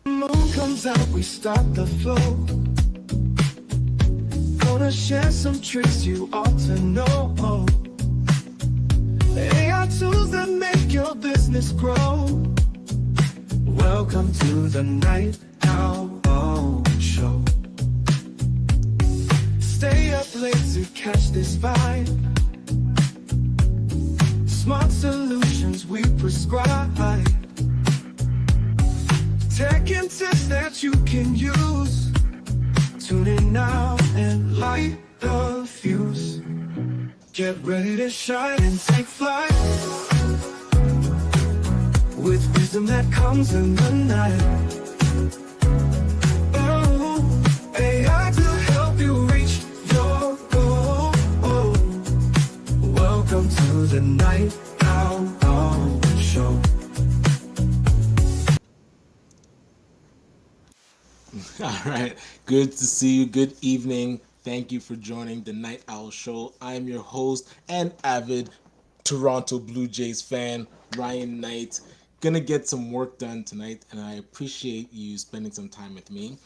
Moon comes out, we start the flow. Gonna share some tricks you ought to know. AI tools that make your business grow. Welcome to the Night Owl Show. Stay up late to catch this vibe. Smart solutions we prescribe. Tech and tips that you can use. Tune in now and light the fuse. Get ready to shine and take flight, with wisdom that comes in the night. Oh, AI to help you reach your goal. Welcome to the Night Owl Show. All right, good to see you. Good evening. Thank you for joining the Night Owl Show. I'm your host and avid Toronto Blue Jays fan, Ryan Knight. Gonna get some work done tonight, and I appreciate you spending some time with me.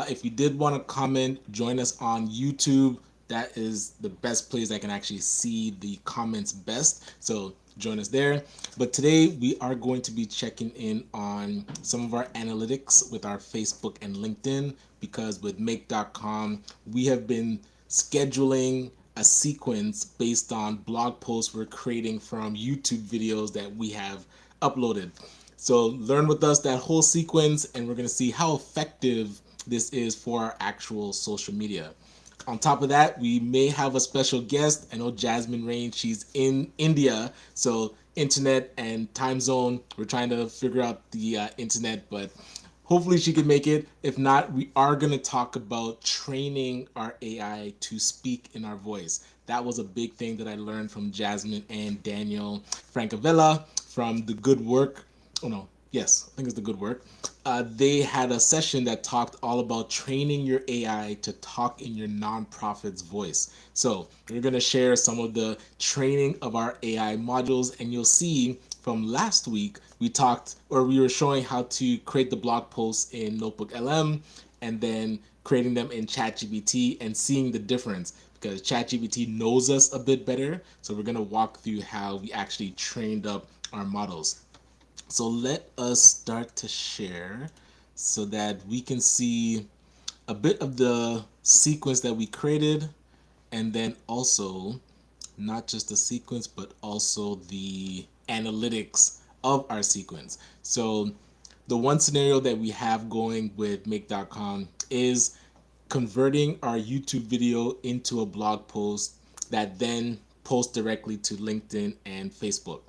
If you did want to comment, join us on YouTube. That is the best place I can actually see the comments best. So join us there. But today we are going to be checking in on some of our analytics with our Facebook and LinkedIn, because with make.com we have been scheduling a sequence based on blog posts we're creating from YouTube videos that we have uploaded. So learn with us that whole sequence, and we're going to see how effective this is for our actual social media. On top of that, we may have a special guest. I know Jazzmine Raine, she's in India, so internet and time zone, we're trying to figure out the internet, but hopefully she can make it. If not, we are going to talk about training our AI to speak in our voice. That was a big thing that I learned from Jasmine and Daniel Francavilla from The Good Work. Oh no, yes, I think it's The Good Work. They had a session that talked all about training your AI to talk in your nonprofit's voice. So we're going to share some of the training of our AI modules, and you'll see from last week we were showing how to create the blog posts in Notebook LM and then creating them in ChatGPT and seeing the difference, because ChatGPT knows us a bit better. So we're going to walk through how we actually trained up our models. So let us start to share so that we can see a bit of the sequence that we created, and then also not just the sequence but also the analytics of our sequence. So the one scenario that we have going with make.com is converting our YouTube video into a blog post that then posts directly to LinkedIn and Facebook.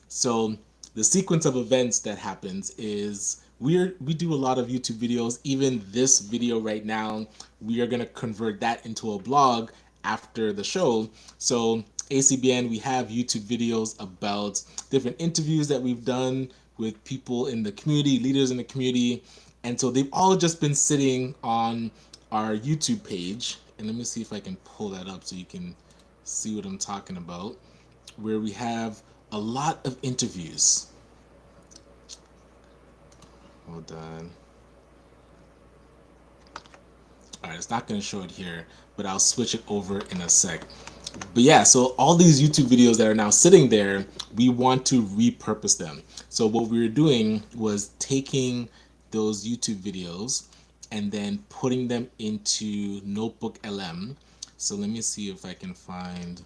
So the sequence of events that happens is we do a lot of YouTube videos. Even this video right now, we are going to convert that into a blog after the show. So ACBN, we have YouTube videos about different interviews that we've done with people in the community, leaders in the community. And so they've all just been sitting on our YouTube page. And let me see if I can pull that up so you can see what I'm talking about, where we have a lot of interviews. Hold on. All right, it's not going to show it here, but I'll switch it over in a sec. But yeah, so all these YouTube videos that are now sitting there, we want to repurpose them. So what we were doing was taking those YouTube videos and then putting them into Notebook LM. So let me see if I can find,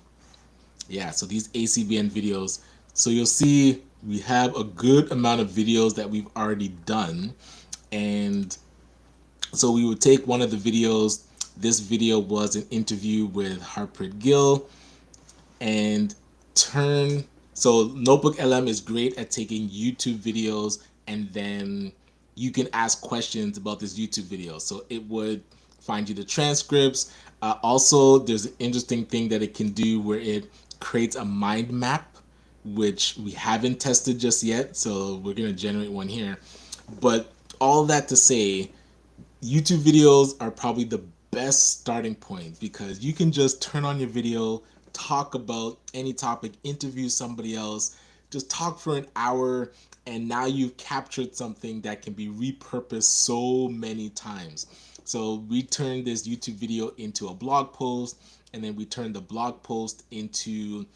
yeah, so these ACBN videos. So you'll see we have a good amount of videos that we've already done. And so we would take one of the videos. This video was an interview with Harpreet Gill, and so Notebook LM is great at taking YouTube videos, and then you can ask questions about this YouTube video. So it would find you the transcripts. Also, there's an interesting thing that it can do where it creates a mind map, which we haven't tested just yet. So we're going to generate one here. But all that to say, YouTube videos are probably the best starting point, because you can just turn on your video, talk about any topic, interview somebody else, just talk for an hour, and now you've captured something that can be repurposed so many times. So we turned this YouTube video into a blog post, and then we turned the blog post into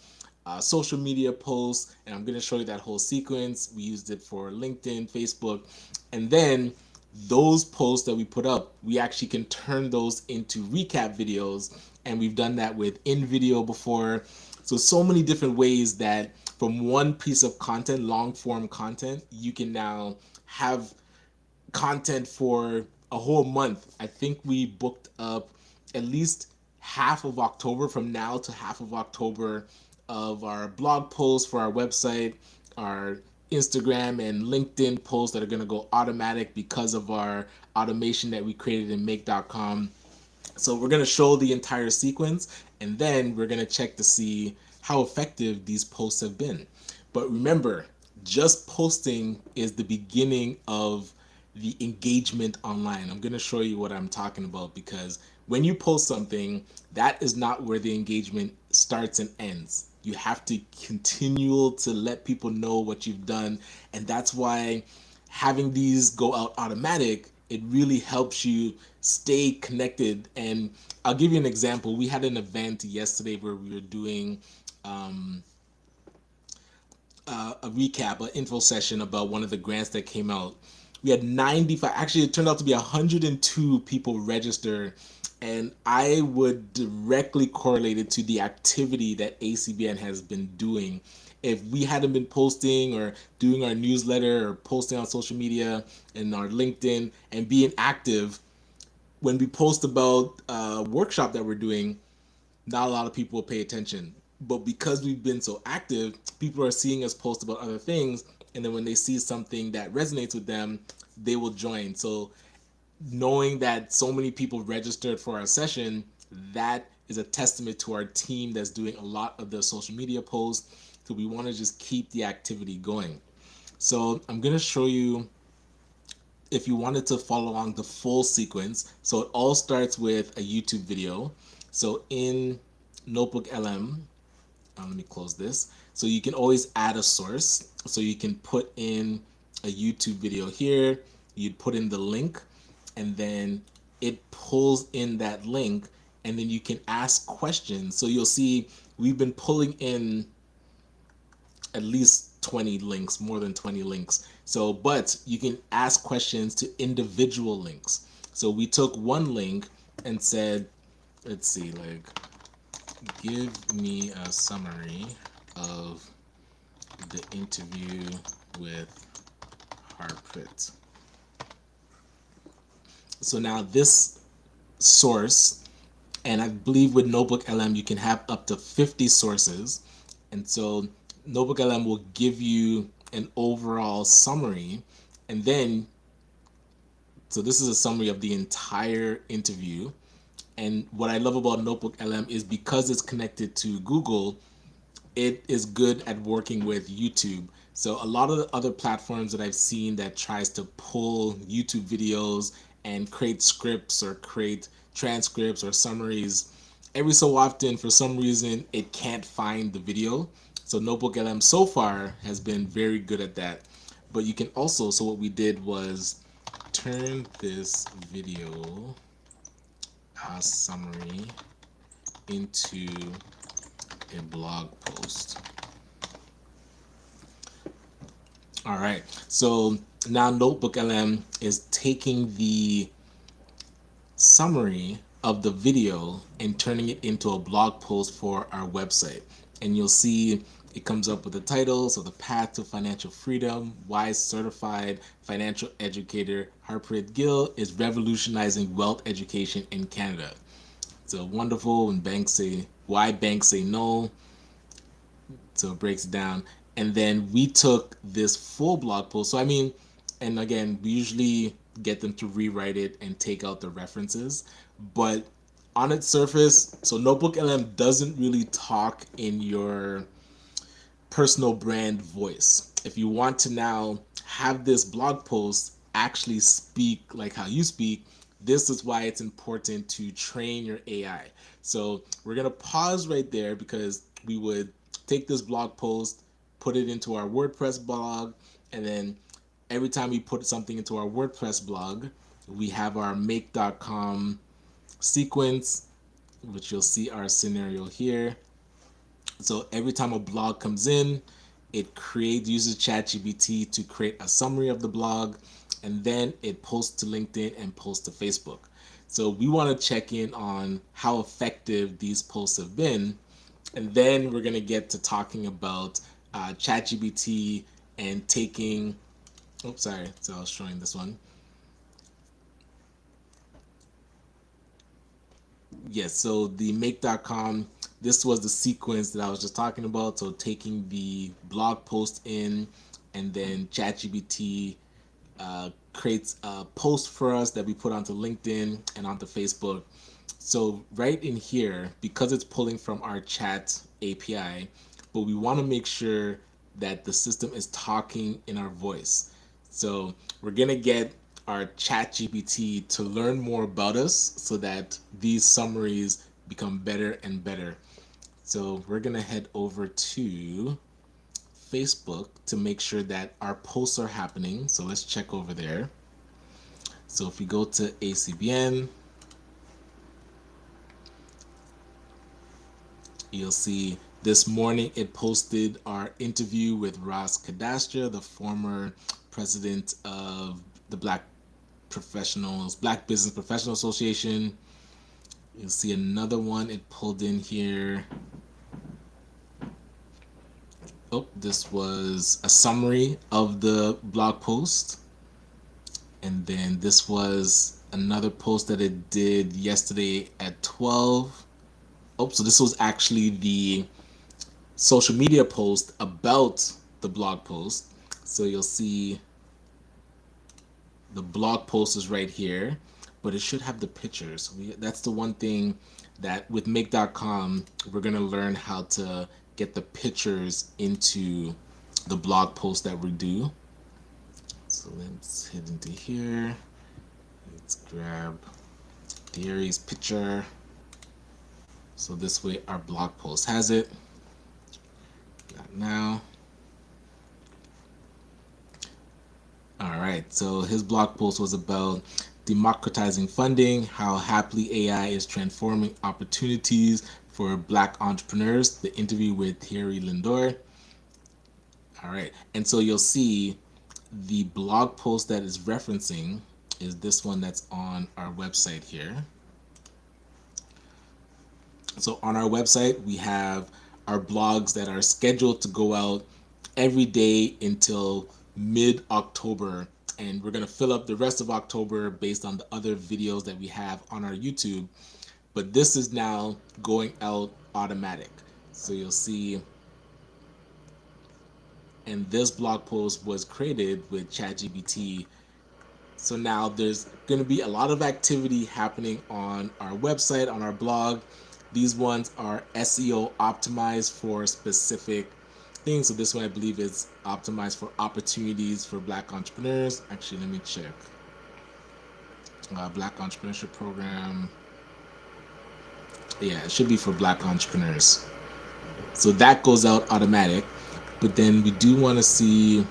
social media posts, and I'm going to show you that whole sequence. We used it for LinkedIn, Facebook, and then those posts that we put up, we actually can turn those into recap videos, and we've done that with in video before. So many different ways that from one piece of content, long form content, you can now have content for a whole month. I think we booked up at least half of October, from now to half of October, of our blog posts for our website, our Instagram and LinkedIn posts that are going to go automatic because of our automation that we created in make.com. So we're going to show the entire sequence, and then we're going to check to see how effective these posts have been. But remember, just posting is the beginning of the engagement online. I'm going to show you what I'm talking about, because when you post something, that is not where the engagement starts and ends. You have to continue to let people know what you've done, and that's why having these go out automatic, it really helps you stay connected. And I'll give you an example. We had an event yesterday where we were doing a recap, an info session about one of the grants that came out. We had 95, actually it turned out to be 102 people register, and I would directly correlate it to the activity that ACBN has been doing. If we hadn't been posting or doing our newsletter or posting on social media and our LinkedIn and being active, when we post about a workshop that we're doing, not a lot of people will pay attention. But because we've been so active, people are seeing us post about other things, and then when they see something that resonates with them, they will join. So knowing that so many people registered for our session, that is a testament to our team that's doing a lot of the social media posts. So we want to just keep the activity going. So I'm going to show you, if you wanted to follow along the full sequence. So it all starts with a YouTube video. So in Notebook LM, let me close this. So you can always add a source. So you can put in a YouTube video here, you'd put in the link, and then it pulls in that link, and then you can ask questions. So you'll see we've been pulling in at least 20 links, more than 20 links. So, but you can ask questions to individual links. So we took one link and said, let's see, like, give me a summary of the interview with Harpreet. So now this source, and I believe with Notebook LM you can have up to 50 sources, and so Notebook LM will give you an overall summary, and then, so this is a summary of the entire interview. And what I love about Notebook LM is because it's connected to Google, it is good at working with YouTube. So a lot of the other platforms that I've seen that tries to pull YouTube videos and create scripts or create transcripts or summaries, every so often, for some reason, it can't find the video. So Notebook LM so far has been very good at that. But you can also, so what we did was turn this video summary into a blog post. All right, so now Notebook LM is taking the summary of the video and turning it into a blog post for our website. And you'll see it comes up with the title, so the path to financial freedom, why certified financial educator Harpreet Gill is revolutionizing wealth education in Canada. So wonderful. When banks say, why banks say no. So it breaks it down. And then we took this full blog post. So I mean, and again, we usually get them to rewrite it and take out the references. But on its surface, so Notebook LM doesn't really talk in your personal brand voice. If you want to now have this blog post actually speak like how you speak, this is why it's important to train your AI. So we're going to pause right there, because we would take this blog post, put it into our WordPress blog, And then every time we put something into our WordPress blog, we have our make.com sequence, which you'll see our scenario here. So every time a blog comes in, it uses ChatGPT to create a summary of the blog, and then it posts to LinkedIn and posts to Facebook. So we want to check in on how effective these posts have been, and then we're going to get to talking about ChatGPT and taking. Oops, sorry. So I was showing this one. Yes, so the make.com, this was the sequence that I was just talking about. So taking the blog post in, and then ChatGPT creates a post for us that we put onto LinkedIn and onto Facebook. So right in here, because it's pulling from our chat API, but we want to make sure that the system is talking in our voice. So we're going to get our chat GPT to learn more about us so that these summaries become better and better. So we're going to head over to Facebook to make sure that our posts are happening. So let's check over there. So if we go to ACBN, you'll see this morning it posted our interview with Ross Cadastra, the former president of the Black Business Professional Association. You'll see another one it pulled in here. Oh, this was a summary of the blog post. And then this was another post that it did yesterday at 12. Oh, so this was actually the social media post about the blog post. So you'll see the blog post is right here, but it should have the pictures. That's the one thing that with make.com, we're going to learn how to get the pictures into the blog post that we do. So let's head into here. Let's grab Dairy's picture. So this way our blog post has it. Got now. All right, so his blog post was about democratizing funding, how happily AI is transforming opportunities for Black entrepreneurs, the interview with Thierry Lindor. All right, and so you'll see the blog post that is referencing is this one that's on our website here. So on our website, we have our blogs that are scheduled to go out every day until mid-October, and we're going to fill up the rest of October based on the other videos that we have on our YouTube. But this is now going out automatic. So you'll see, and this blog post was created with ChatGPT. So now there's going to be a lot of activity happening on our website, on our blog. These ones are SEO optimized for specific things. So this one I believe is optimized for opportunities for Black entrepreneurs. Actually, let me check. Black Entrepreneurship Program. Yeah, it should be for Black entrepreneurs. So that goes out automatic. But then we do want to see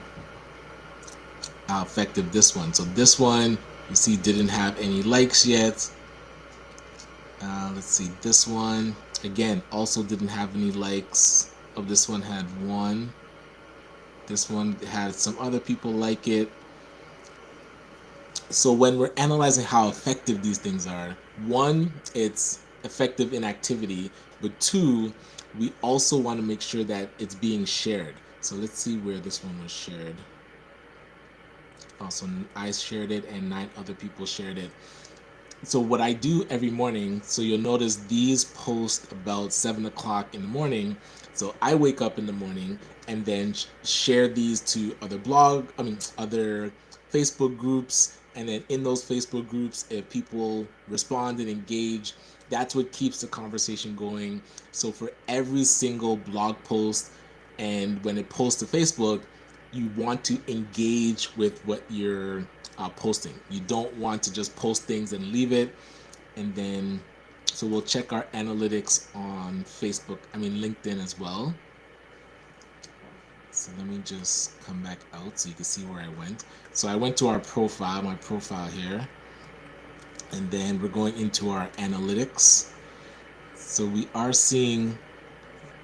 how effective this one. So this one, you see, didn't have any likes yet. Let's see, this one, again, also didn't have any likes. Oh, this one had one. This one had some other people like it. So when we're analyzing how effective these things are, one, it's effective in activity, but two, we also want to make sure that it's being shared. So let's see where this one was shared. Also, I shared it and 9 other people shared it. So what I do every morning, so you'll notice these post about 7 o'clock in the morning. So I wake up in the morning and then share these to other other Facebook groups. And then in those Facebook groups, if people respond and engage, that's what keeps the conversation going. So for every single blog post, and when it posts to Facebook, you want to engage with what you're posting. You don't want to just post things and leave it. And then, so we'll check our analytics on LinkedIn as well. So let me just come back out so you can see where I went. So I went to our profile, my profile here, and then we're going into our analytics. So we are seeing,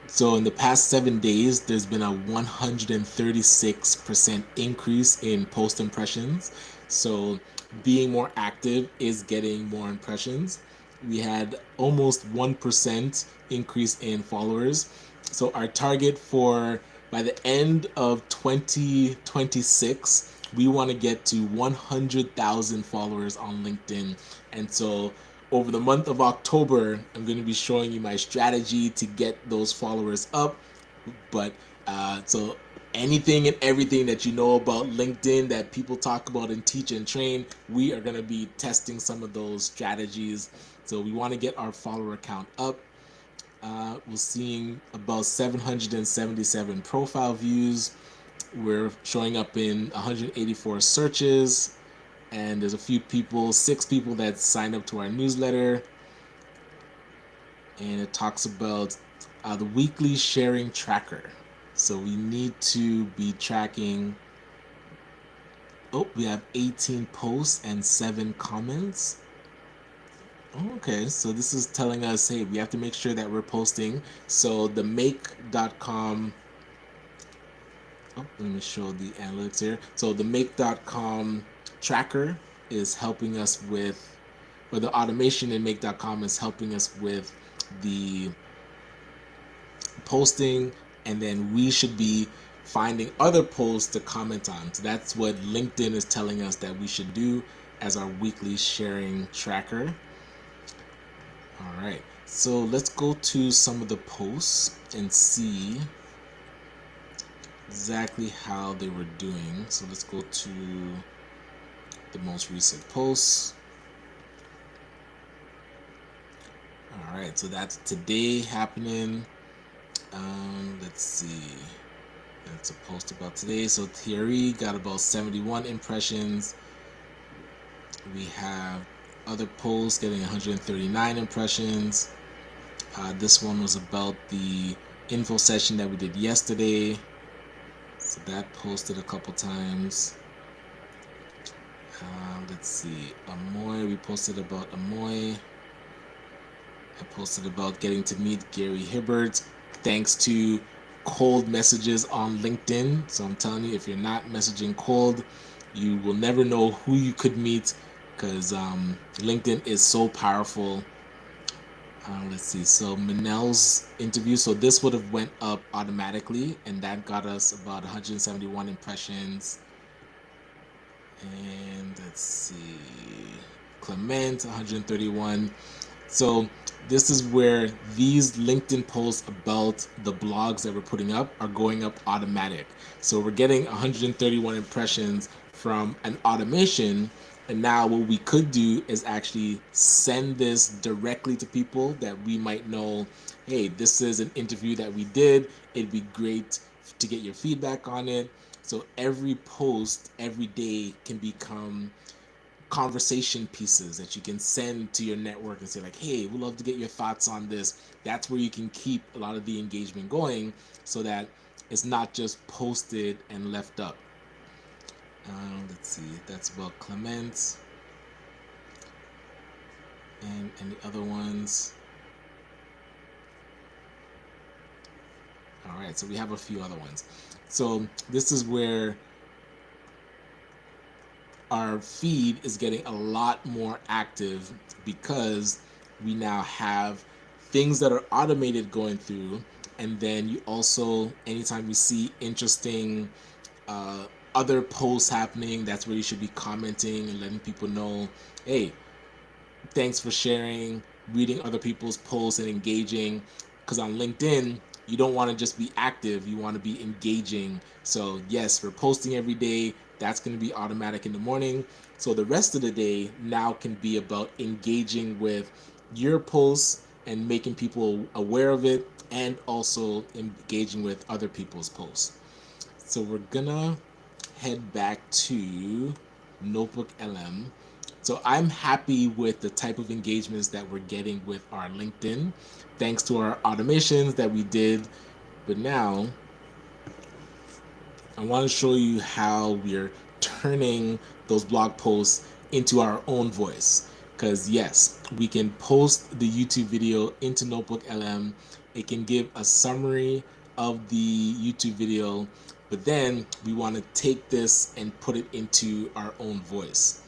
so in the past 7 days, there's been a 136% increase in post impressions. So being more active is getting more impressions. We had almost 1% increase in followers. So our target for by the end of 2026, we want to get to 100,000 followers on LinkedIn. And so over the month of October, I'm going to be showing you my strategy to get those followers up. But so anything and everything that you know about LinkedIn that people talk about and teach and train, we are going to be testing some of those strategies. So we want to get our follower count up. We're seeing about 777 profile views. We're showing up in 184 searches, and there's a few people, 6 people that signed up to our newsletter. And it talks about the weekly sharing tracker. So we need to be tracking. Oh, we have 18 posts and 7 comments. Okay, so this is telling us, hey, we have to make sure that we're posting. So the make.com, oh, let me show the analytics here. So the make.com tracker is helping us with, or the automation in make.com is helping us with the posting, and then we should be finding other posts to comment on. So that's what LinkedIn is telling us that we should do as our weekly sharing tracker. All right, so let's go to some of the posts and see exactly how they were doing. So let's go to the most recent posts. All right, so that's today happening. Let's see. That's a post about today. So Thierry got about 71 impressions. We have other posts getting 139 impressions. This one was about the info session that we did yesterday. So that posted a couple times. Let's see. Amoy, we posted about Amoy. I posted about getting to meet Gary Hibbert thanks to cold messages on LinkedIn. So I'm telling you, if you're not messaging cold, you will never know who you could meet, because LinkedIn is so powerful. Let's see. So Manel's interview. So this would have went up automatically, and that got us about 171 impressions. And let's see. Clement, 131. So this is where these LinkedIn posts about the blogs that we're putting up are going up automatic. So we're getting 131 impressions from an automation. And now what we could do is actually send this directly to people that we might know, hey, this is an interview that we did. It'd be great to get your feedback on it. So every post every day can become conversation pieces that you can send to your network and say like, hey, we'd love to get your thoughts on this. That's where you can keep a lot of the engagement going, so that it's not just posted and left up. Let's see, that's about Clement. And any other ones? All right, so we have a few other ones. So this is where our feed is getting a lot more active, because we now have things that are automated going through. And then you also, anytime you see interesting other posts happening, that's where you should be commenting and letting people know, hey, thanks for sharing, reading other people's posts and engaging. Because on LinkedIn, you don't want to just be active, you want to be engaging. So yes, we're posting every day. That's going to be automatic in the morning. So the rest of the day now can be about engaging with your posts and making people aware of it, and also engaging with other people's posts. So we're gonna head back to Notebook LM. So I'm happy with the type of engagements that we're getting with our LinkedIn, thanks to our automations that we did. But now I want to show you how we're turning those blog posts into our own voice. Because yes, we can post the YouTube video into Notebook LM. It can give a summary of the YouTube video, but then we want to take this and put it into our own voice.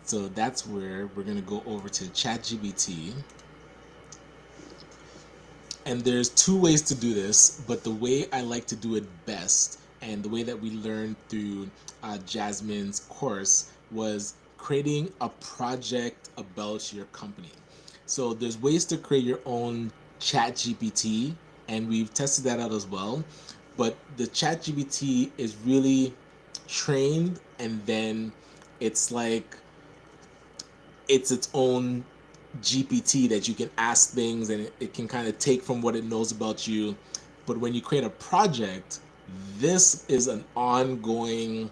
So that's where we're going to go over to ChatGPT. And there's two ways to do this, but the way I like to do it best, and the way that we learned through Jazzmine's course, was creating a project about your company. So there's ways to create your own chat GPT, and we've tested that out as well. But the chat GPT is really trained, and then it's like it's its own GPT that you can ask things, and it can kind of take from what it knows about you. But when you create a project, this is an ongoing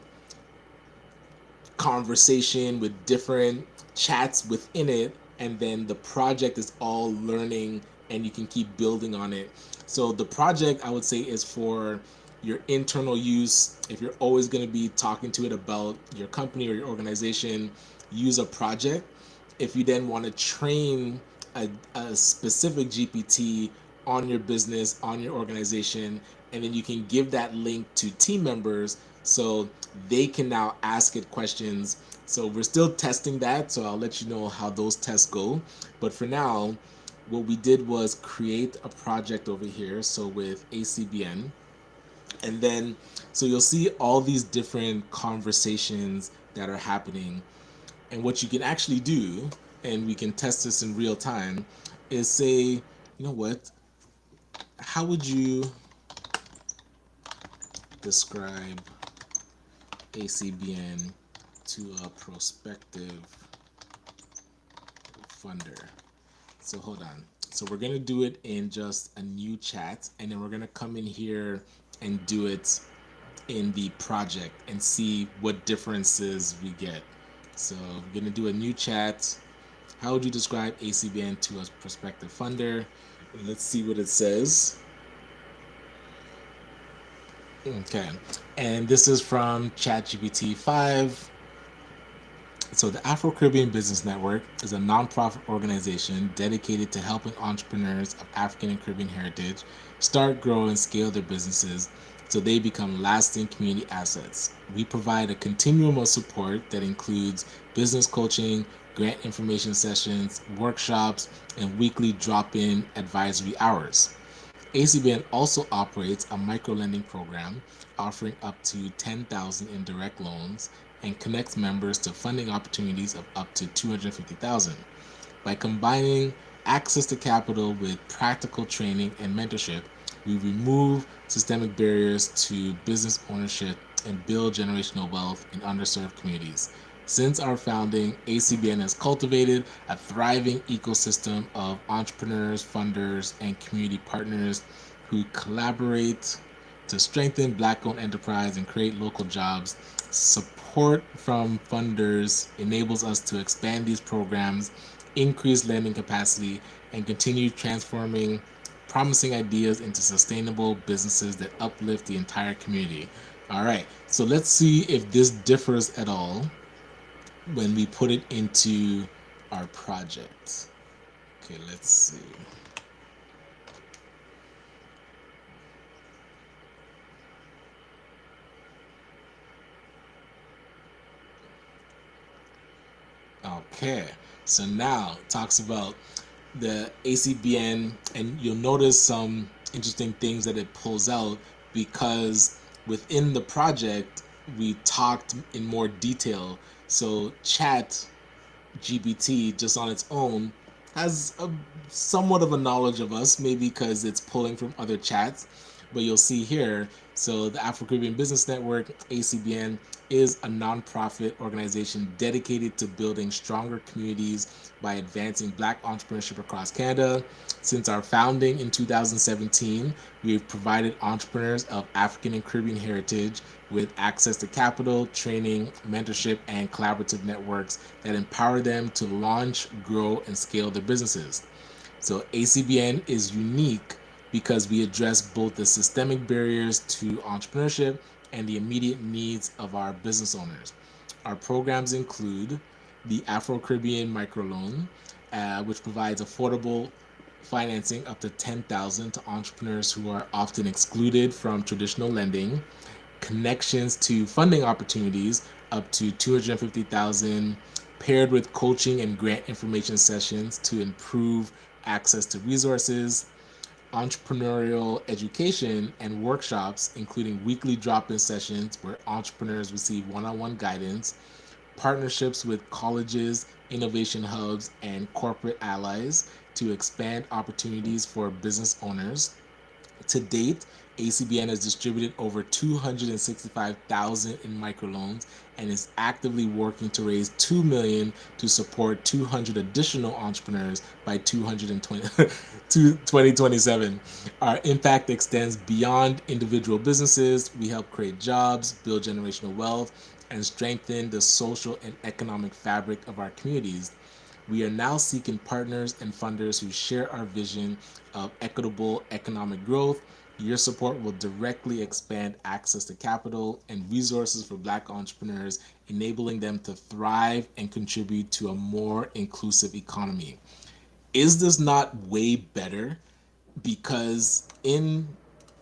conversation with different chats within it, and then the project is all learning and you can keep building on it. So the project, I would say, is for your internal use. If you're always going to be talking to it about your company or your organization, use a project. If you then want to train a specific GPT on your business, on your organization, and then you can give that link to team members so they can now ask it questions. So we're still testing that, so I'll let you know how those tests go. But for now, what we did was create a project over here, so with ACBN. And then, so you'll see all these different conversations that are happening. And what you can actually do, and we can test this in real time, is say, you know what, how would you describe ACBN to a prospective funder? So hold on. So we're going to do it in just a new chat, and then we're going to come in here and do it in the project and see what differences we get. So we're going to do a new chat. How would you describe ACBN to a prospective funder? Let's see what it says. Okay, and this is from ChatGPT 5. So the Afro-Caribbean Business Network is a nonprofit organization dedicated to helping entrepreneurs of African and Caribbean heritage start, grow, and scale their businesses so they become lasting community assets. We provide a continuum of support that includes business coaching, grant information sessions, workshops, and weekly drop-in advisory hours. ACBN also operates a micro-lending program offering up to $10,000 in direct loans and connects members to funding opportunities of up to $250,000. By combining access to capital with practical training and mentorship, we remove systemic barriers to business ownership and build generational wealth in underserved communities. Since our founding, ACBN has cultivated a thriving ecosystem of entrepreneurs, funders, and community partners who collaborate to strengthen Black-owned enterprise and create local jobs. Support from funders enables us to expand these programs, increase lending capacity, and continue transforming promising ideas into sustainable businesses that uplift the entire community. All right, so let's see if this differs at all when we put it into our project. Okay, let's see. Okay, so now it talks about the ACBN, and you'll notice some interesting things that it pulls out because within the project we talked in more detail. So chat GPT just on its own has a somewhat of a knowledge of us, maybe because it's pulling from other chats. But you'll see here, so the Afro-Caribbean Business Network, ACBN, is a nonprofit organization dedicated to building stronger communities by advancing Black entrepreneurship across Canada. Since our founding in 2017, we've provided entrepreneurs of African and Caribbean heritage with access to capital, training, mentorship, and collaborative networks that empower them to launch, grow, and scale their businesses. So ACBN is unique because we address both the systemic barriers to entrepreneurship and the immediate needs of our business owners. Our programs include the Afro-Caribbean Microloan, which provides affordable financing up to 10,000 to entrepreneurs who are often excluded from traditional lending, connections to funding opportunities up to 250,000, paired with coaching and grant information sessions to improve access to resources, entrepreneurial education and workshops, including weekly drop-in sessions where entrepreneurs receive one-on-one guidance, partnerships with colleges, innovation hubs, and corporate allies to expand opportunities for business owners. To date, ACBN has distributed over 265,000 in microloans and is actively working to raise 2 million to support 200 additional entrepreneurs by 2027. Our impact extends beyond individual businesses. We help create jobs, build generational wealth, and strengthen the social and economic fabric of our communities. We are now seeking partners and funders who share our vision of equitable economic growth. Your support will directly expand access to capital and resources for Black entrepreneurs, enabling them to thrive and contribute to a more inclusive economy. Is this not way better? Because in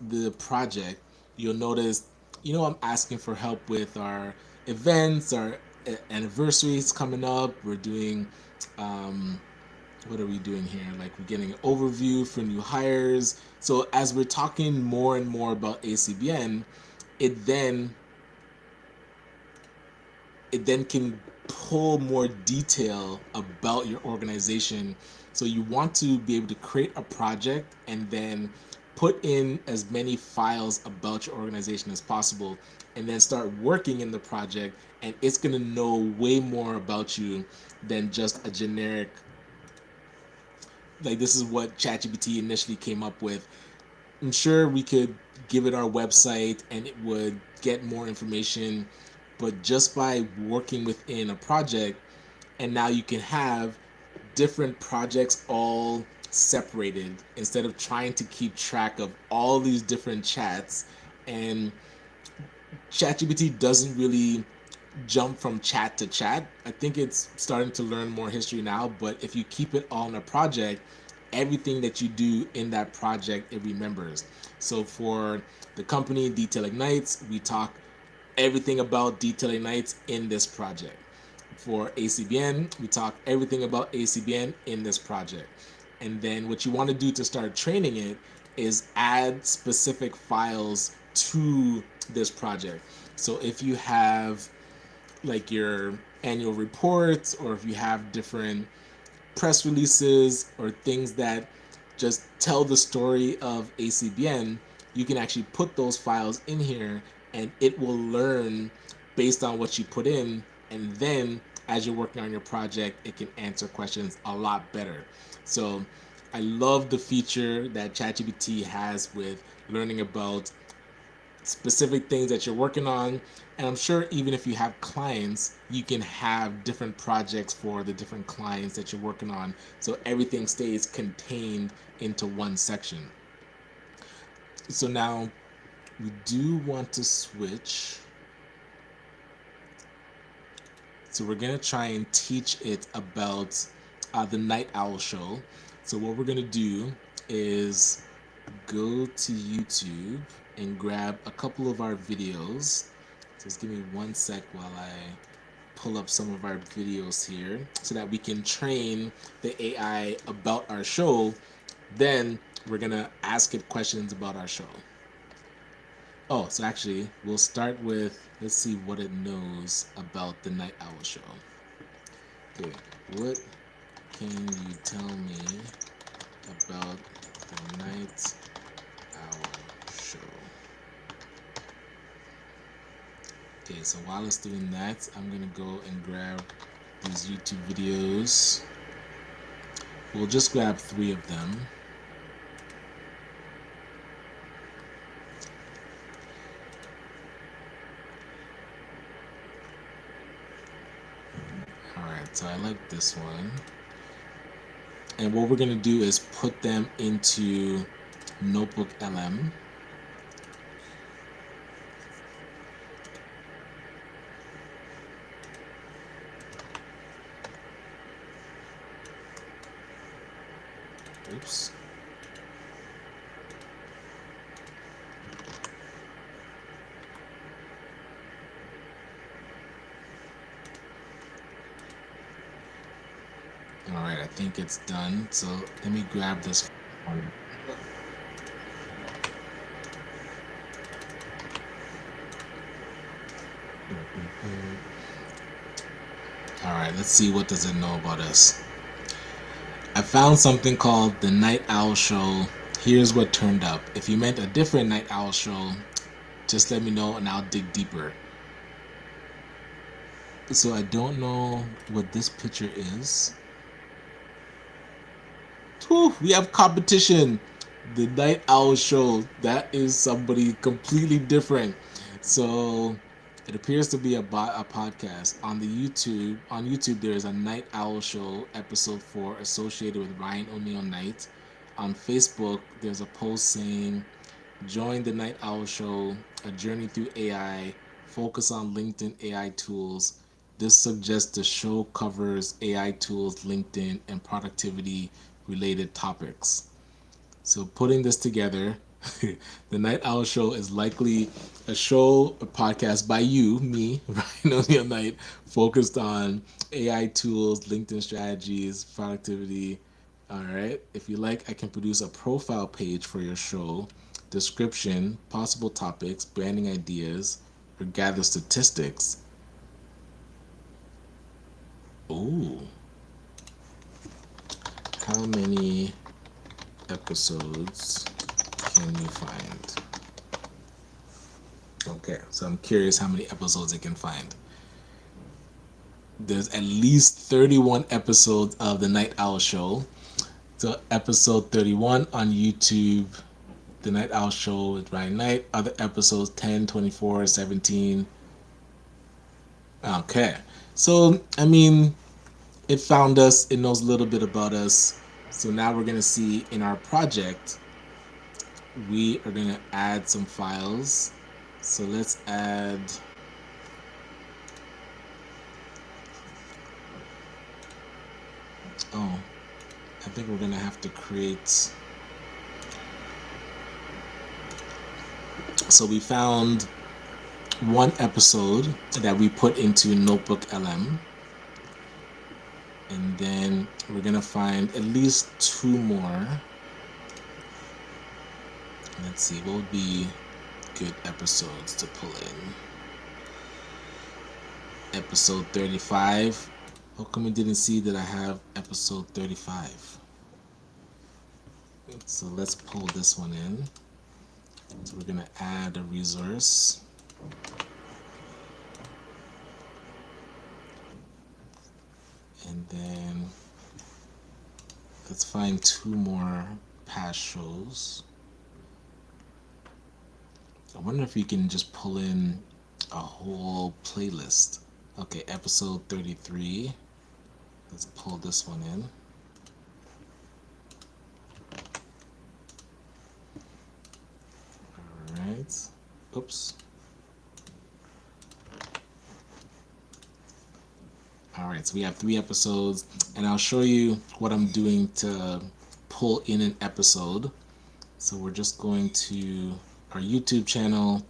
the project, you'll notice, I'm asking for help with our events, our anniversaries coming up. We're doing, what are we doing here? Like, we're getting an overview for new hires. So as we're talking more and more about ACBN, it then it then can pull more detail about your organization. So you want to be able to create a project and then put in as many files about your organization as possible, and then start working in the project, and it's going to know way more about you than just a generic, like, this is what ChatGPT initially came up with. I'm sure we could give it our website and it would get more information, but just by working within a project, and now you can have different projects all separated instead of trying to keep track of all these different chats. And ChatGPT doesn't really jump from chat to chat. I think it's starting to learn more history now, but if you keep it all in a project, everything that you do in that project, it remembers. So for the company Detail Ignites, we talk everything about Detail Ignites in this project. For ACBN, we talk everything about ACBN in this project. And then what you want to do to start training it is add specific files to this project. So if you have like your annual reports, or if you have different press releases or things that just tell the story of ACBN, you can actually put those files in here and it will learn based on what you put in. And then as you're working on your project, it can answer questions a lot better. So I love the feature that ChatGPT has with learning about specific things that you're working on. And I'm sure even if you have clients, you can have different projects for the different clients that you're working on, so everything stays contained into one section. So now we do want to switch. So we're going to try and teach it about the Night Owl Show. So what we're going to do is go to YouTube and grab a couple of our videos. Just give me one sec while I pull up some of our videos here so that we can train the AI about our show. Then we're gonna ask it questions about our show. Oh, so actually we'll start with, let's see what it knows about the Night Owl Show. Okay, what can you tell me about the Night Owl Show? Okay, so while it's doing that, I'm gonna go and grab these YouTube videos. We'll just grab 3 of them. Alright, so I like this one. And what we're gonna do is put them into Notebook LM. Oops. All right, I think it's done. So let me grab this one. All right, let's see what does it know about us. I found something called the Night Owl Show. Here's what turned up. If you meant a different Night Owl Show, just let me know and I'll dig deeper. So I don't know what this picture is. Whew, we have competition. The Night Owl Show. That is somebody completely different. So it appears to be a podcast on the YouTube. On YouTube, there is a Night Owl Show episode 4 associated with Ryan O'Neal Knight. On Facebook, there's a post saying, "Join the Night Owl Show, a journey through AI. Focus on LinkedIn AI tools. This suggests the show covers AI tools, LinkedIn, and productivity related topics." So putting this together, the Night Owl Show is likely a show, a podcast by you, me, Ryan O'Neal Knight, focused on AI tools, LinkedIn strategies, productivity. All right. If you like, I can produce a profile page for your show, description, possible topics, branding ideas, or gather statistics. Ooh. How many episodes can you find? Okay, so I'm curious how many episodes it can find. There's at least 31 episodes of the Night Owl Show. So episode 31 on YouTube, the Night Owl Show with Ryan Knight. Other episodes 10, 24, 17. Okay, so I mean, it found us, it knows a little bit about us. So now we're gonna see in our project, we are gonna add some files. So let's add, oh, I think we're gonna have to create, so we found one episode that we put into Notebook LM, and then we're gonna find at least 2 more. Let's see, what would be good episodes to pull in? Episode 35. How come we didn't see that I have episode 35? So let's pull this one in. So we're gonna add a resource. And then let's find 2 more past shows. I wonder if you can just pull in a whole playlist. Okay, episode 33. Let's pull this one in. Alright. Oops. Alright, so we have 3 episodes, and I'll show you what I'm doing to pull in an episode. So we're just going to our YouTube channel.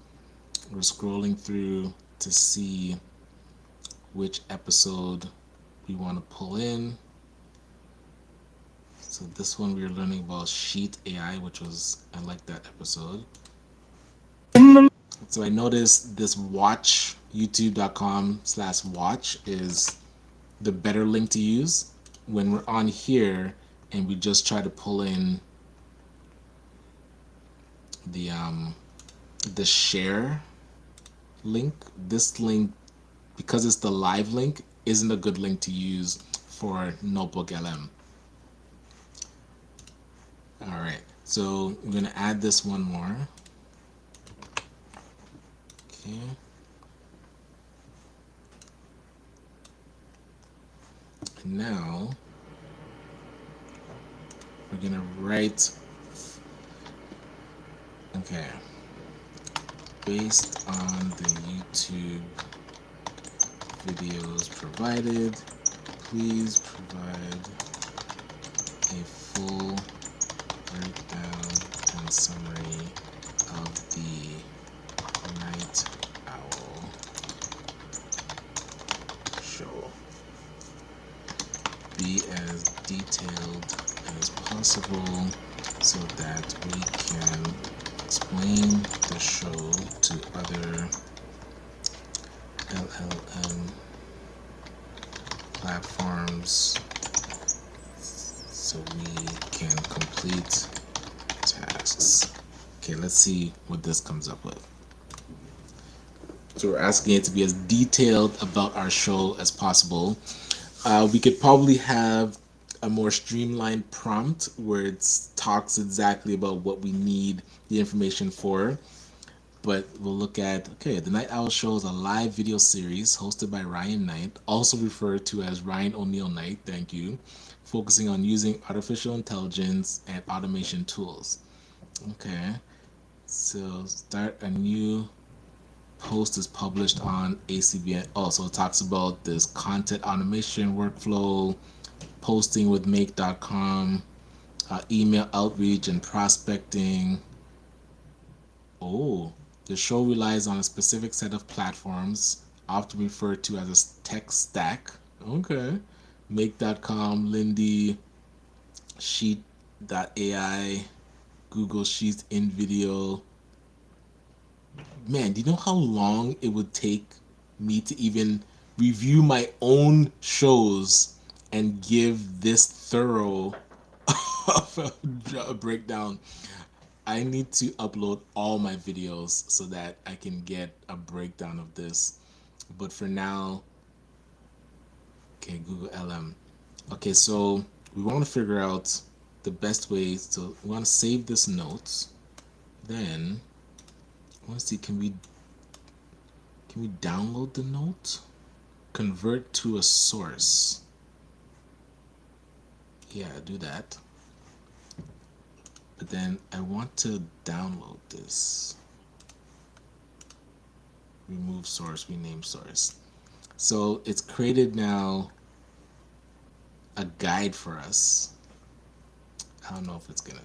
We're scrolling through to see which episode we want to pull in. So this one we were learning about Sheet AI, which was, I like that episode. So I noticed this watch, youtube.com/watch is the better link to use when we're on here and we just try to pull in the share link. This link, because it's the live link, isn't a good link to use for Notebook LM. All right, so I'm gonna add this one more. Okay. And now we're gonna write, okay, based on the YouTube videos provided, please provide a full breakdown and summary of the Night Owl show. Be as detailed as possible so that we can explain the show to other LLM platforms so we can complete tasks. Okay, let's see what this comes up with. So we're asking it to be as detailed about our show as possible. We could probably have a more streamlined prompt where it talks exactly about what we need the information for. But we'll look at, okay, the Night Owl Show is a live video series hosted by Ryan Knight, also referred to as Ryan O'Neill Knight, thank you, focusing on using artificial intelligence and automation tools. Okay, so start a new post is published on ACBN. Also, it talks about this content automation workflow, posting with make.com, email outreach and prospecting. Oh, the show relies on a specific set of platforms, often referred to as a tech stack. Okay. Make.com, Lindy, Sheet.ai, Google Sheets, InVideo. Man, do you know how long it would take me to even review my own shows and give this thorough of a breakdown? I need to upload all my videos so that I can get a breakdown of this. But for now, okay, Google LM. Okay, so we want to figure out the best ways to, we want to save this note. Then I want to see, can we download the note? Convert to a source. Yeah, do that. But then I want to download this. Remove source, rename source. So it's created now a guide for us. I don't know if it's gonna.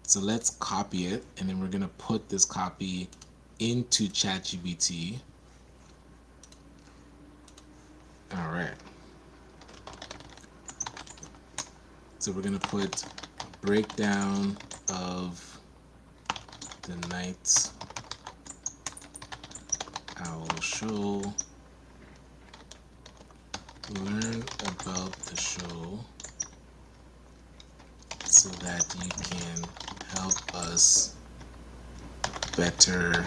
So let's copy it, and then we're gonna put this copy into ChatGPT. All right. So we're gonna put a breakdown of the Night Owl Show. Learn about the show so that you can help us better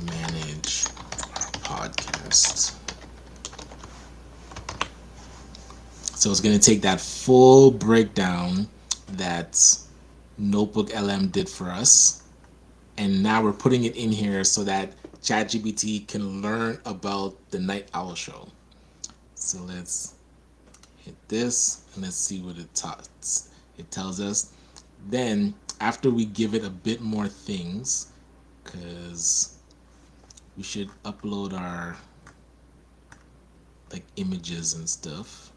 manage our podcast. So it's going to take that full breakdown that Notebook LM did for us, and now we're putting it in here so that ChatGPT can learn about the Night Owl Show. So let's hit this and let's see what it tells us. Then after we give it a bit more things, because we should upload our like images and stuff.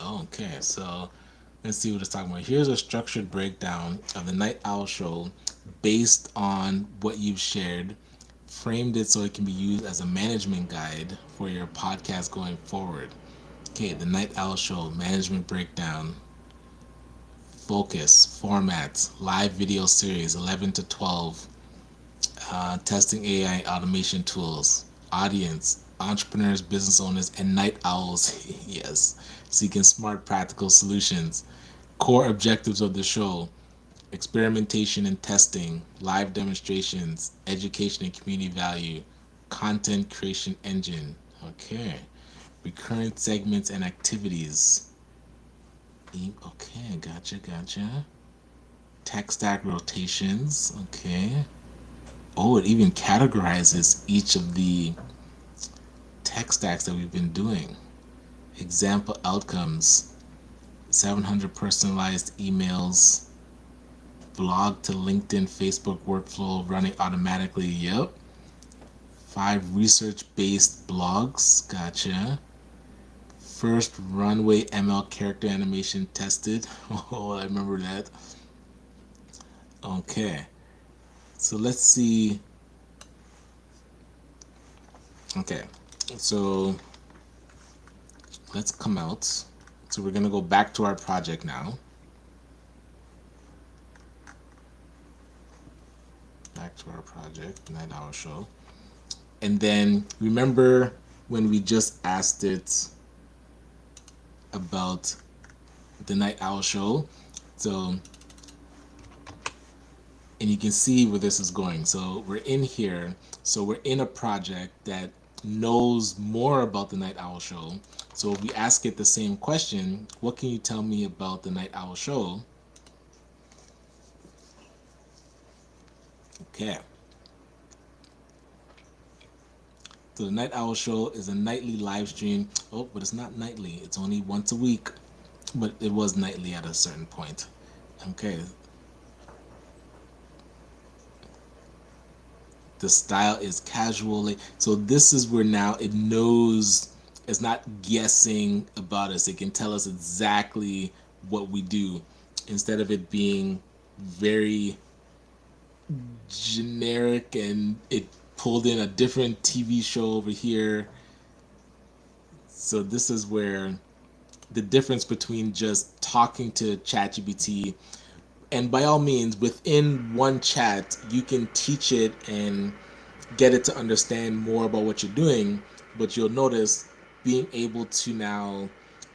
Okay, so let's see what it's talking about. Here's a structured breakdown of the Night Owl Show based on what you've shared. Framed it so it can be used as a management guide for your podcast going forward. Okay, the Night Owl Show management breakdown. Focus, format, live video series 11 to 12. Testing AI automation tools. Audience, entrepreneurs, business owners, and night owls. Yes, seeking smart, practical solutions. Core objectives of the show: experimentation and testing, live demonstrations, education and community value, content creation engine. Okay. Recurrent segments and activities. Okay, gotcha. Tech stack rotations. Okay. Oh, it even categorizes each of the tech stacks that we've been doing. Example outcomes: 700 personalized emails, blog to LinkedIn, Facebook workflow running automatically. Yep. 5 research-based blogs. Gotcha. First runway ML character animation tested. Oh, I remember that. Okay. So let's see. Okay. So let's come out. So we're going to go back to our project now. Back to our project, Night Owl Show. And then remember when we just asked it about the Night Owl Show? So, and you can see where this is going. So we're in here. So we're in a project that knows more about the Night Owl Show. So if we ask it the same question, what can you tell me about the Night Owl Show? Okay. So the Night Owl Show is a nightly live stream. Oh, but it's not nightly. It's only once a week. But it was nightly at a certain point. Okay. The style is casual. So this is where now it knows, it's not guessing about us. It can tell us exactly what we do instead of it being very generic and it pulled in a different TV show over here. So this is where the difference between just talking to ChatGPT, and by all means within one chat you can teach it and get it to understand more about what you're doing, but you'll notice being able to now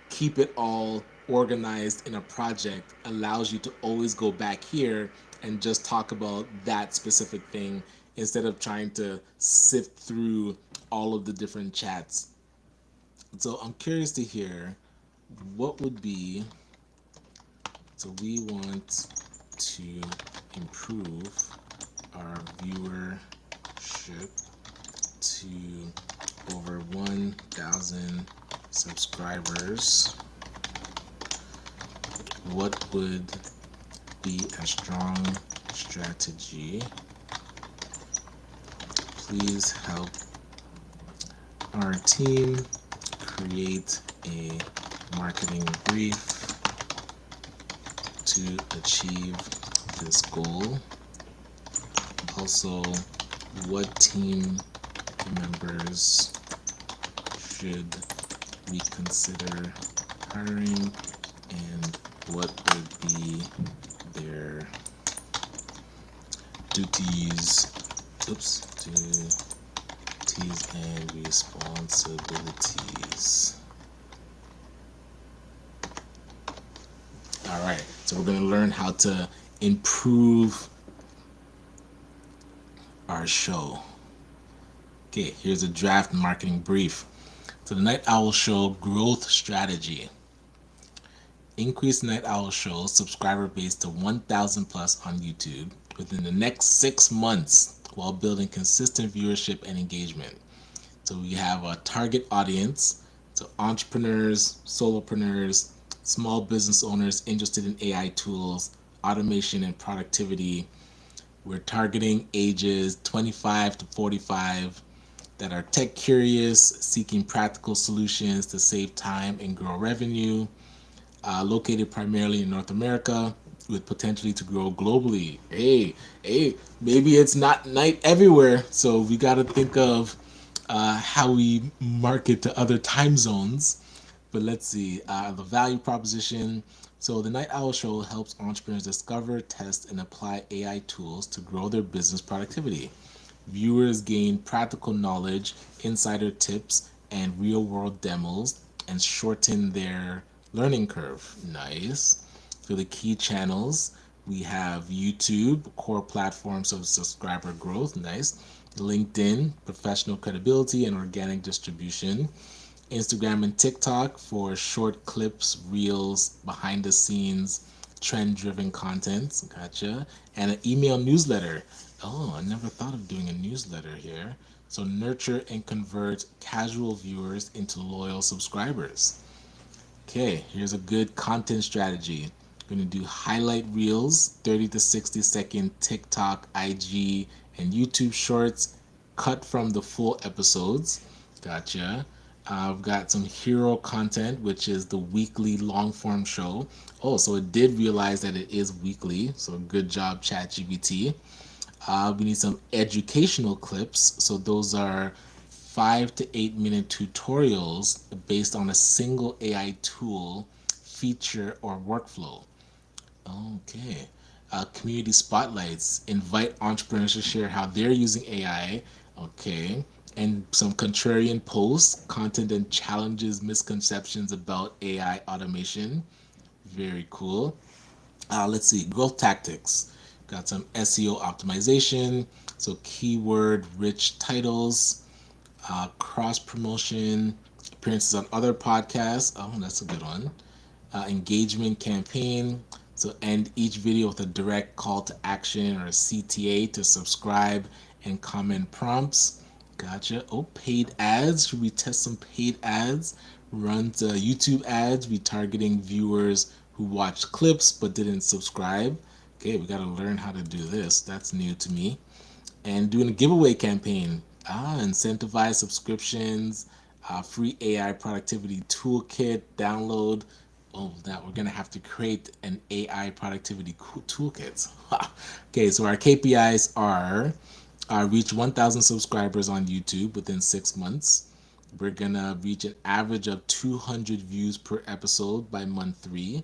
keep it all organized in a project allows you to always go back here and just talk about that specific thing instead of trying to sift through all of the different chats. So I'm curious to hear what would be, so we want to improve our viewership to over 1,000 subscribers. What would be a strong strategy? Please help our team create a marketing brief to achieve this goal. Also, what team members should we consider hiring and what would be their duties and responsibilities. All right, so we're going to learn how to improve our show. Okay, here's a draft marketing brief. So the Night Owl Show growth strategy. Increase Night Owl Show subscriber base to 1,000 plus on YouTube within the next 6 months while building consistent viewership and engagement. So we have a target audience, so entrepreneurs, solopreneurs, small business owners interested in AI tools, automation and productivity. We're targeting ages 25 to 45 that are tech curious, seeking practical solutions to save time and grow revenue. Located primarily in North America with potentially to grow globally. Hey, maybe it's not night everywhere, so we got to think of how we market to other time zones. But let's see, the value proposition. So the Night Owl Show helps entrepreneurs discover, test, and apply AI tools to grow their business productivity. Viewers gain practical knowledge, insider tips, and real-world demos, and shorten their learning curve. Nice. For the key channels, we have YouTube, core platforms of subscriber growth. Nice. LinkedIn, professional credibility and organic distribution. Instagram and TikTok for short clips, reels, behind the scenes, trend driven content. Gotcha. And an email newsletter. Oh, I never thought of doing a newsletter here. So nurture and convert casual viewers into loyal subscribers. Okay, here's a good content strategy. We're going to do highlight reels, 30 to 60-second TikTok, IG, and YouTube shorts cut from the full episodes. Gotcha. I've got some hero content, which is the weekly long form show. Oh, so it did realize that it is weekly. So good job, ChatGPT. We need some educational clips. So those are 5 to 8 minute tutorials based on a single AI tool, feature, or workflow. Okay. Community spotlights. Invite entrepreneurs to share how they're using AI. Okay. And some contrarian posts, content and challenges misconceptions about AI automation. Very cool. Let's see, growth tactics. Got some SEO optimization, so keyword rich titles, cross promotion, appearances on other podcasts. Oh, that's a good one. Engagement campaign. So end each video with a direct call to action or a CTA to subscribe and comment prompts. Gotcha. Oh, paid ads. Should we test some paid ads? Run YouTube ads, retargeting viewers who watched clips but didn't subscribe. Okay, we got to learn how to do this. That's new to me. And doing a giveaway campaign. Incentivize subscriptions, free AI productivity toolkit download. Oh, that we're gonna have to create an AI productivity toolkit. Okay, so our KPIs are reach 1,000 subscribers on YouTube within 6 months. We're gonna reach an average of 200 views per episode by month 3,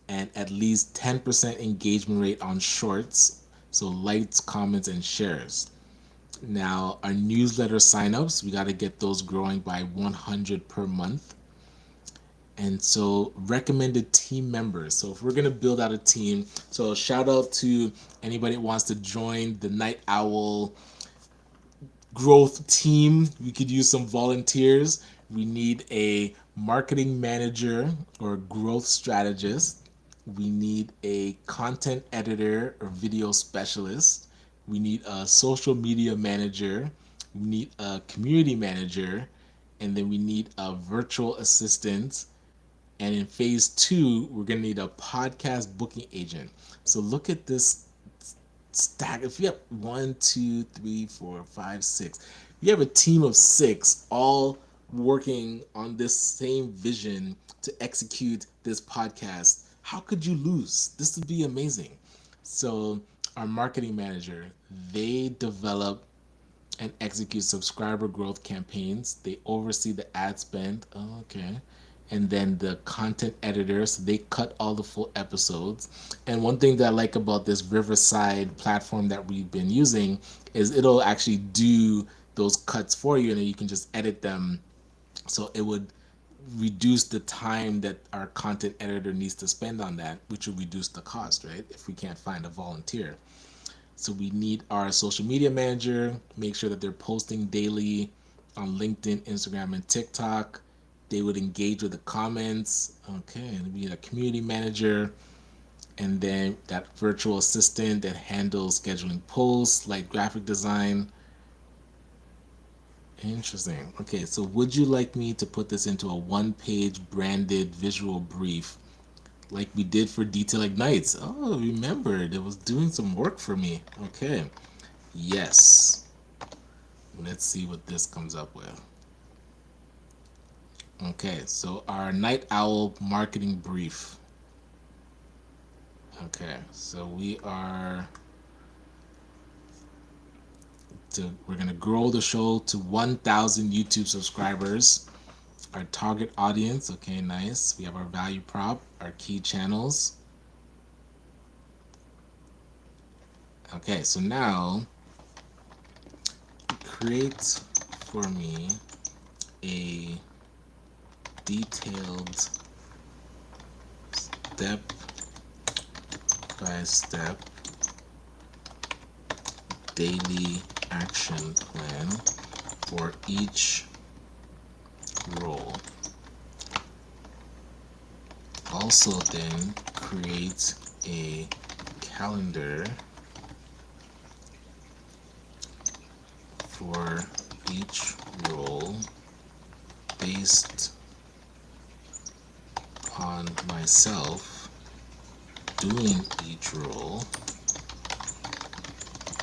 and at least 10% engagement rate on shorts, so likes, comments, and shares. Now, our newsletter signups, we got to get those growing by 100 per month. And so, recommended team members. So, if we're going to build out a team, so shout out to anybody that wants to join the Night Owl growth team. We could use some volunteers. We need a marketing manager or growth strategist. We need a content editor or video specialist. We need a social media manager. We need a community manager. And then we need a virtual assistant. And in phase 2, we're going to need a podcast booking agent. So look at this stack. If you have 1, 2, 3, 4, 5, 6, you have a team of 6 all working on this same vision to execute this podcast. How could you lose? This would be amazing. So our marketing manager, they develop and execute subscriber growth campaigns. They oversee the ad spend. Oh, okay. And then the content editors, they cut all the full episodes. And one thing that I like about this Riverside platform that we've been using is it'll actually do those cuts for you, and then you can just edit them. So it would reduce the time that our content editor needs to spend on that, which would reduce the cost, right? If we can't find a volunteer. So we need our social media manager, make sure that they're posting daily on LinkedIn, Instagram, and TikTok. They would engage with the comments. Okay, and we need a community manager, and then that virtual assistant that handles scheduling posts, like graphic design. Interesting. Okay, so would you like me to put this into a one-page branded visual brief like we did for Detail Ignites? Oh, remembered. It was doing some work for me. Okay. Yes. Let's see what this comes up with. Okay, so our Night Owl marketing brief. Okay, so we're gonna grow the show to 1,000 YouTube subscribers. Our target audience, okay, nice. We have our value prop, our key channels. Okay, so now create for me a detailed step-by-step daily action plan for each role. Also then create a calendar for each role based on myself doing each role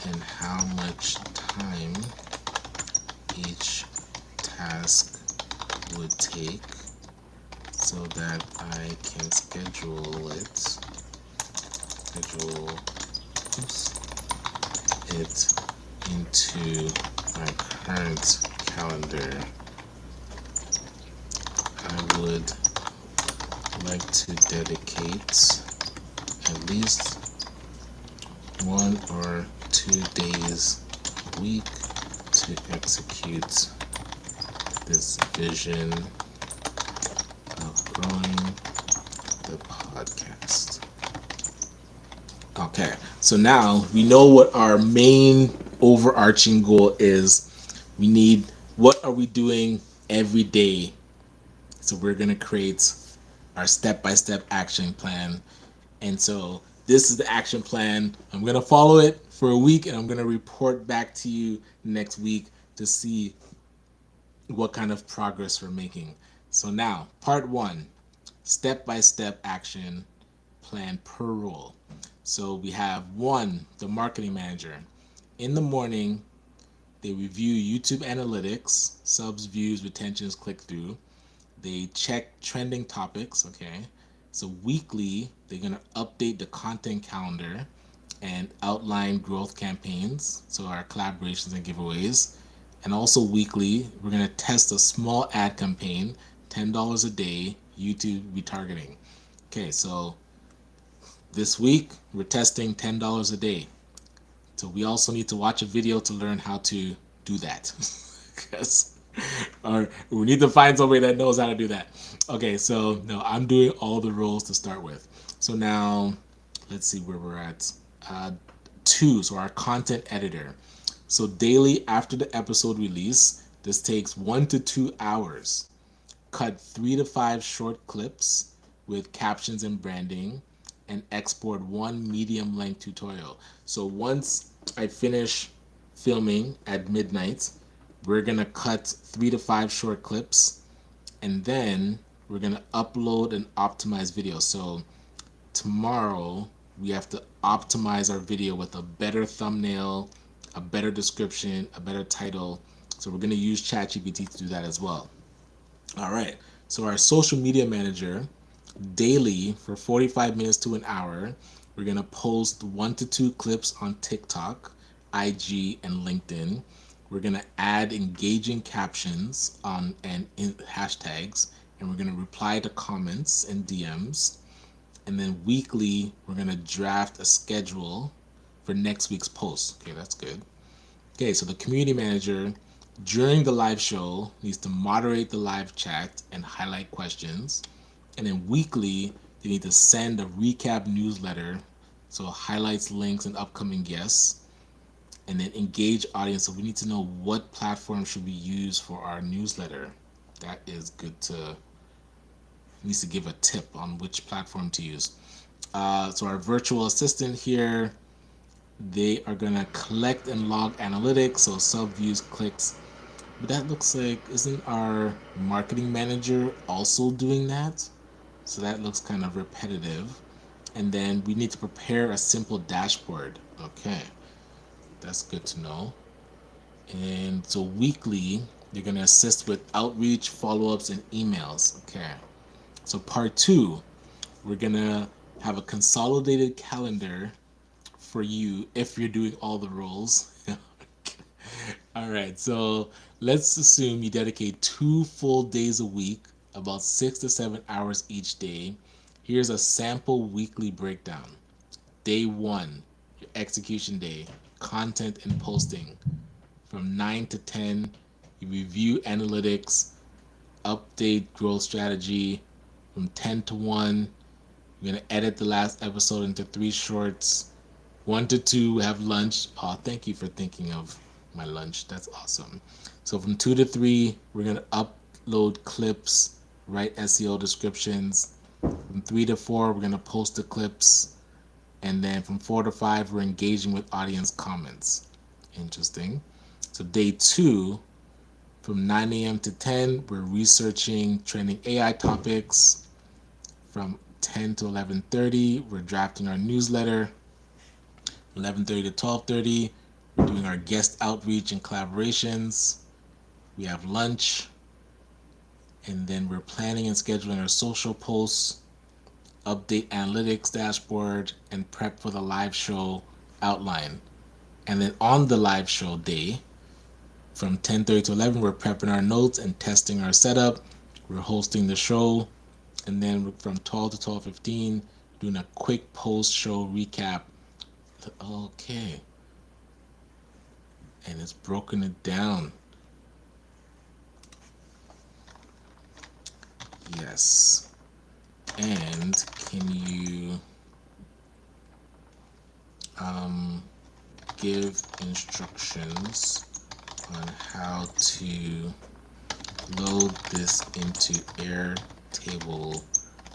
and how much time each task would take so that I can schedule oops, it into my current calendar. I would like to dedicate at least 1 or 2 days a week to execute this vision of growing the podcast. Okay, so now we know what our main overarching goal is. We need what are we doing every day. So we're going to create our step-by-step action plan. And so this is the action plan. I'm going to follow it for a week and I'm going to report back to you next week to see what kind of progress we're making. So now, part 1, step-by-step action plan per role. So we have 1, the marketing manager. In the morning, they review YouTube analytics, subs, views, retentions, click through. They check trending topics, okay? So weekly, they're gonna update the content calendar and outline growth campaigns, so our collaborations and giveaways. And also weekly, we're gonna test a small ad campaign, $10 a day, YouTube retargeting. Okay, so this week we're testing $10 a day. So we also need to watch a video to learn how to do that. Because or we need to find somebody that knows how to do that. Okay, so no, I'm doing all the roles to start with. So now let's see where we're at. 2, so our content editor. So daily after the episode release, this takes 1 to 2 hours. Cut 3 to 5 short clips with captions and branding, and export 1 medium length tutorial. So once I finish filming at midnight, we're gonna cut 3 to 5 short clips, and then we're gonna upload and optimize video. So tomorrow we have to optimize our video with a better thumbnail, a better description, a better title. So we're gonna use ChatGPT to do that as well. All right, so our social media manager, daily for 45 minutes to an hour, we're gonna post 1 to 2 clips on TikTok, IG, and LinkedIn. We're gonna add engaging captions on and in hashtags, and we're gonna reply to comments and DMs. And then weekly, we're gonna draft a schedule for next week's post. Okay, that's good. Okay, so the community manager during the live show needs to moderate the live chat and highlight questions. And then weekly, they need to send a recap newsletter, so highlights, links, and upcoming guests. And then engage audience. So we need to know what platform should we use for our newsletter. That is good to, needs to give a tip on which platform to use. So our virtual assistant here, they are gonna collect and log analytics, so sub views, clicks. But that looks like, isn't our marketing manager also doing that? So that looks kind of repetitive. And then we need to prepare a simple dashboard. Okay, that's good to know. And so weekly, you're gonna assist with outreach, follow-ups, and emails. Okay, so part 2, we're gonna have a consolidated calendar for you if you're doing all the roles. All right, so let's assume you dedicate 2 full days a week, about 6 to 7 hours each day. Here's a sample weekly breakdown. Day 1, your execution day, content and posting. From 9 to 10, you review analytics, update growth strategy. From 10 to 1, you're going to edit the last episode into 3 shorts. 1 to 2, we have lunch. Oh, thank you for thinking of my lunch. That's awesome. So from 2 to 3, we're going to upload clips, write SEO descriptions. From 3 to 4, we're going to post the clips. And then from 4 to 5, we're engaging with audience comments. Interesting. So day 2, from 9 a.m. to 10, we're researching trending AI topics. From 10 to 11:30, we're drafting our newsletter. 11:30 to 12:30, we're doing our guest outreach and collaborations. We have lunch. And then we're planning and scheduling our social posts, update analytics dashboard, and prep for the live show outline. And then on the live show day, from 10:30 to 11, we're prepping our notes and testing our setup. We're hosting the show, and then from 12 to 12:15, doing a quick post-show recap. Okay, and it's broken it down. Yes. And can you give instructions on how to load this into Airtable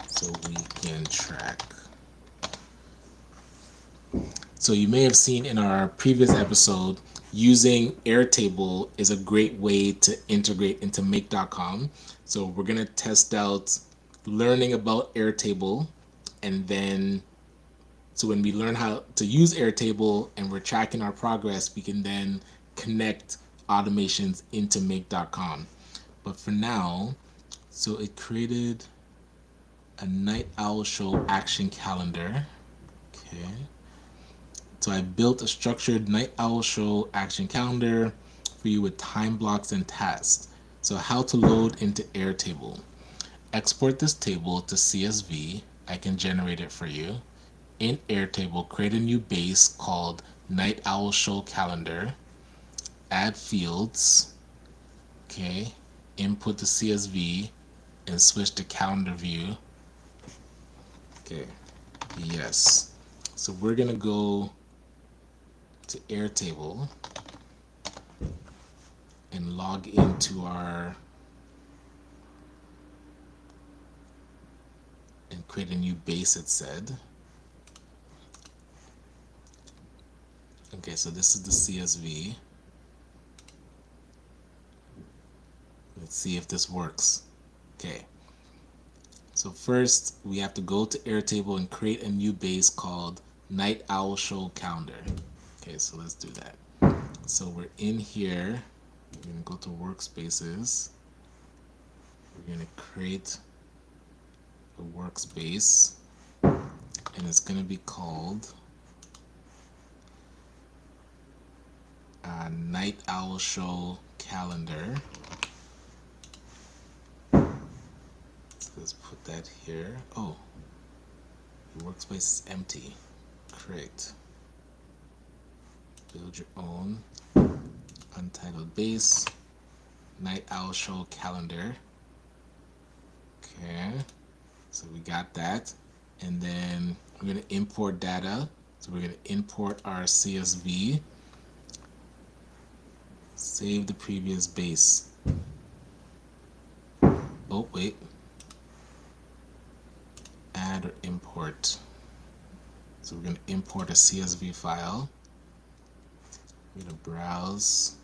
so we can track? So you may have seen in our previous episode, using Airtable is a great way to integrate into Make.com. So we're going to test out learning about Airtable, and then so when we learn how to use Airtable and we're tracking our progress, we can then connect automations into Make.com. But for now, so it created a Night Owl Show action calendar. Okay. So I built a structured Night Owl Show action calendar for you with time blocks and tasks. So how to load into Airtable. Export this table to CSV. I can generate it for you. In Airtable, create a new base called Night Owl Show Calendar. Add fields. Okay. Input the CSV and switch to calendar view. Okay. Yes. So we're going to go to Airtable and log into our and create a new base, it said. Okay, so this is the CSV. Let's see if this works. Okay. So first we have to go to Airtable and create a new base called Night Owl Show Calendar. Okay, so let's do that. So we're in here. We're going to go to Workspaces. We're going to create a workspace, and it's going to be called Night Owl Show Calendar. So let's put that here. Oh, the workspace is empty. Create. Build your own untitled base. Night Owl Show Calendar. Okay, so we got that. And then we're going to import data. So we're going to import our CSV. Save the previous base. Oh, wait. Add or import. So we're going to import a CSV file. We're going to browse.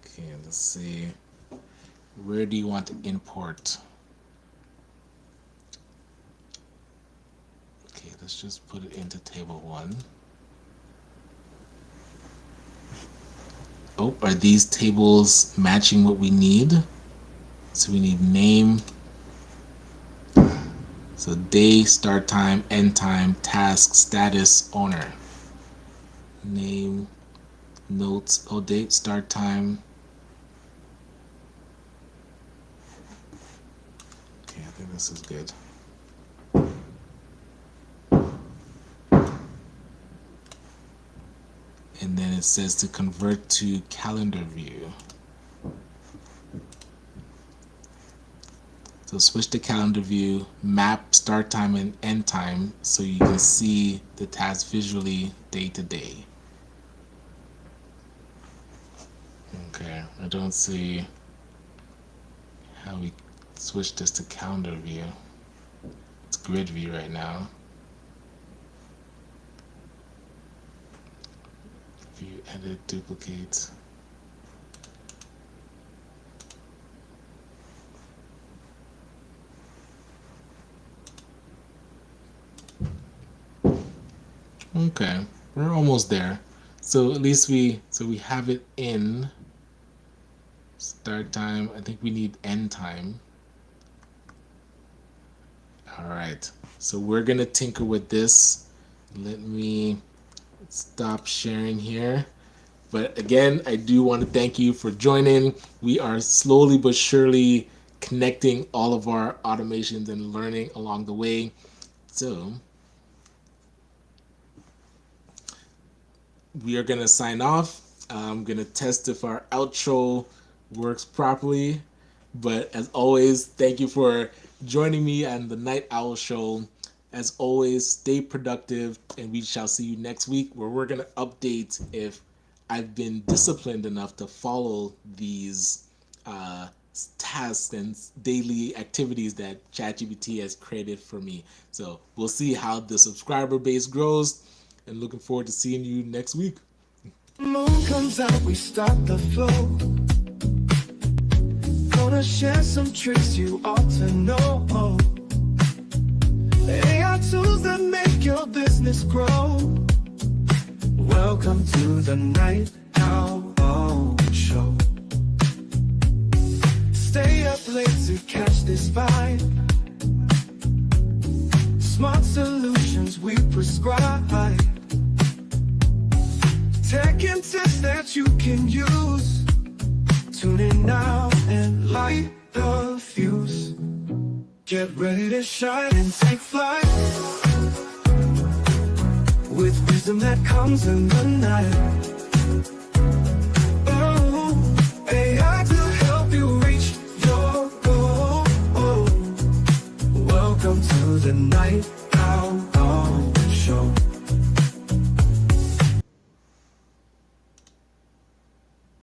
Okay, let's see. Where do you want to import? Okay, let's just put it into table 1. Oh, are these tables matching what we need? So we need name, so day, start time, end time, task, status, owner. Name, notes, oh, date, start time. Okay, I think this is good. And then it says to convert to calendar view. So switch to calendar view, map start time and end time so you can see the task visually day to day. Okay, I don't see how we switch this to calendar view. It's grid view right now. View, edit, duplicate. Okay, we're almost there. So at least we have it in start time. I think we need end time. All right. So we're gonna tinker with this. Let me stop sharing here. But again, I do want to thank you for joining. We are slowly but surely connecting all of our automations and learning along the way. So we are going to sign off. I'm going to test if our outro works properly. But as always, thank you for joining me on the Night Owl Show. As always, stay productive, and we shall see you next week where we're going to update if I've been disciplined enough to follow these tasks and daily activities that ChatGPT has created for me. So we'll see how the subscriber base grows, and looking forward to seeing you next week. Moon comes out, we start the flow. Gonna share some tricks you ought to know. AI tools that make your business grow. Welcome to the Night Owl Show. Stay up late to catch this vibe. Smart solutions we prescribe. Tech and tips that you can use. Tune in now and light the fuse. Get ready to shine and take flight, with wisdom that comes in the night. Oh, AI to help you reach your goal. Welcome to the Night